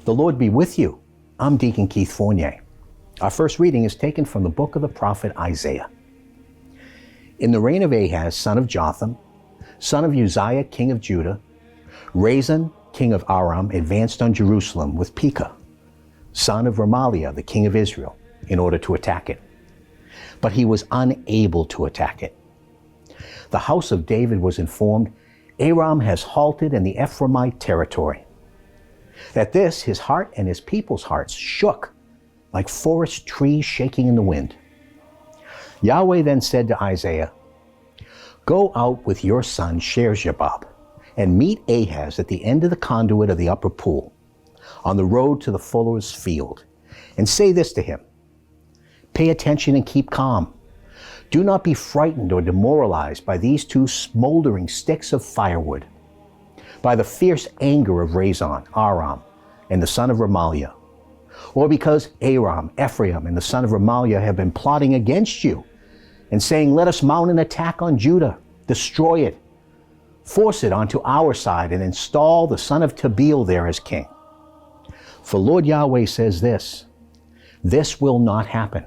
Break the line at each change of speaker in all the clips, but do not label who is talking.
The Lord be with you. I'm Deacon Keith Fournier. Our first reading is taken from the book of the prophet Isaiah. In the reign of Ahaz, son of Jotham, son of Uzziah, king of Judah, Rezin, king of Aram, advanced on Jerusalem with Pekah, son of Remaliah, the king of Israel, in order to attack it. But he was unable to attack it. The house of David was informed, Aram has halted in the Ephraimite territory. At this, his heart and his people's hearts shook like forest trees shaking in the wind. Yahweh then said to Isaiah, "Go out with your son Shear-jabab and meet Ahaz at the end of the conduit of the upper pool, on the road to the fuller's field, and say this to him, pay attention and keep calm. Do not be frightened or demoralized by these two smoldering sticks of firewood, by the fierce anger of Rezin, Aram, and the son of Remaliah, or because Aram, Ephraim, and the son of Remaliah have been plotting against you and saying, let us mount an attack on Judah, destroy it, force it onto our side, and install the son of Tabeel there as king. For Lord Yahweh says this will not happen.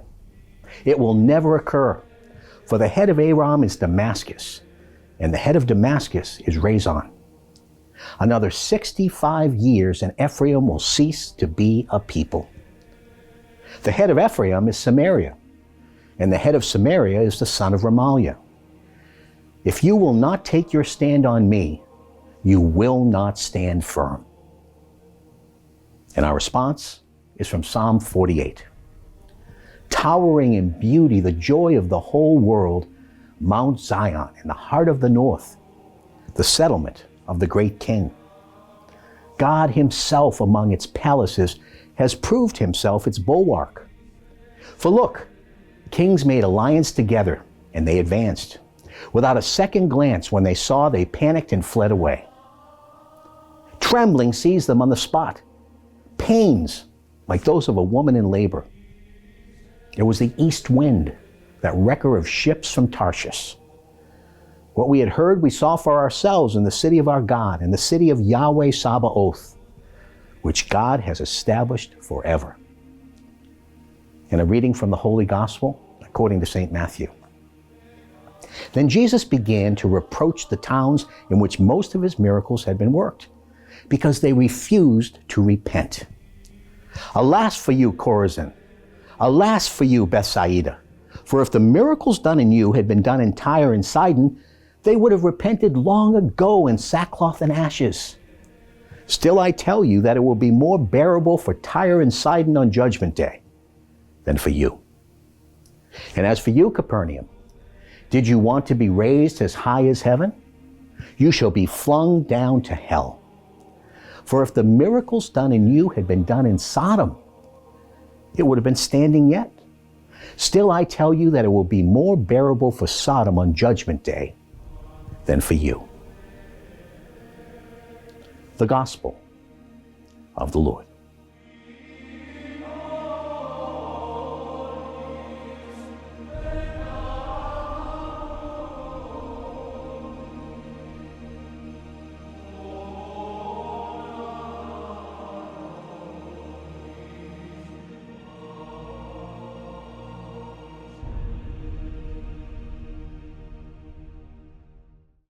It will never occur. For the head of Aram is Damascus, and the head of Damascus is Rezin. Another 65 years and Ephraim will cease to be a people. The head of Ephraim is Samaria, and the head of Samaria is the son of Remaliah. If you will not take your stand on me, you will not stand firm." And our response is from Psalm 48. Towering in beauty, the joy of the whole world, Mount Zion in the heart of the north, the settlement of the great king. God himself among its palaces has proved himself its bulwark. For look, kings made alliance together, and they advanced. Without a second glance, when they saw, they panicked and fled away. Trembling seized them on the spot, pains like those of a woman in labor. It was the east wind, that wrecker of ships from Tarshish. What we had heard we saw for ourselves in the city of our God, in the city of Yahweh Sabaoth, which God has established forever. And a reading from the Holy Gospel according to St. Matthew. Then Jesus began to reproach the towns in which most of his miracles had been worked, because they refused to repent. Alas for you, Chorazin! Alas for you, Bethsaida! For if the miracles done in you had been done in Tyre and Sidon, they would have repented long ago in sackcloth and ashes. Still I tell you that it will be more bearable for Tyre and Sidon on Judgment Day than for you. And as for you, Capernaum, did you want to be raised as high as heaven? You shall be flung down to hell. For if the miracles done in you had been done in Sodom, it would have been standing yet. Still I tell you that it will be more bearable for Sodom on Judgment Day than for you. The Gospel of the Lord.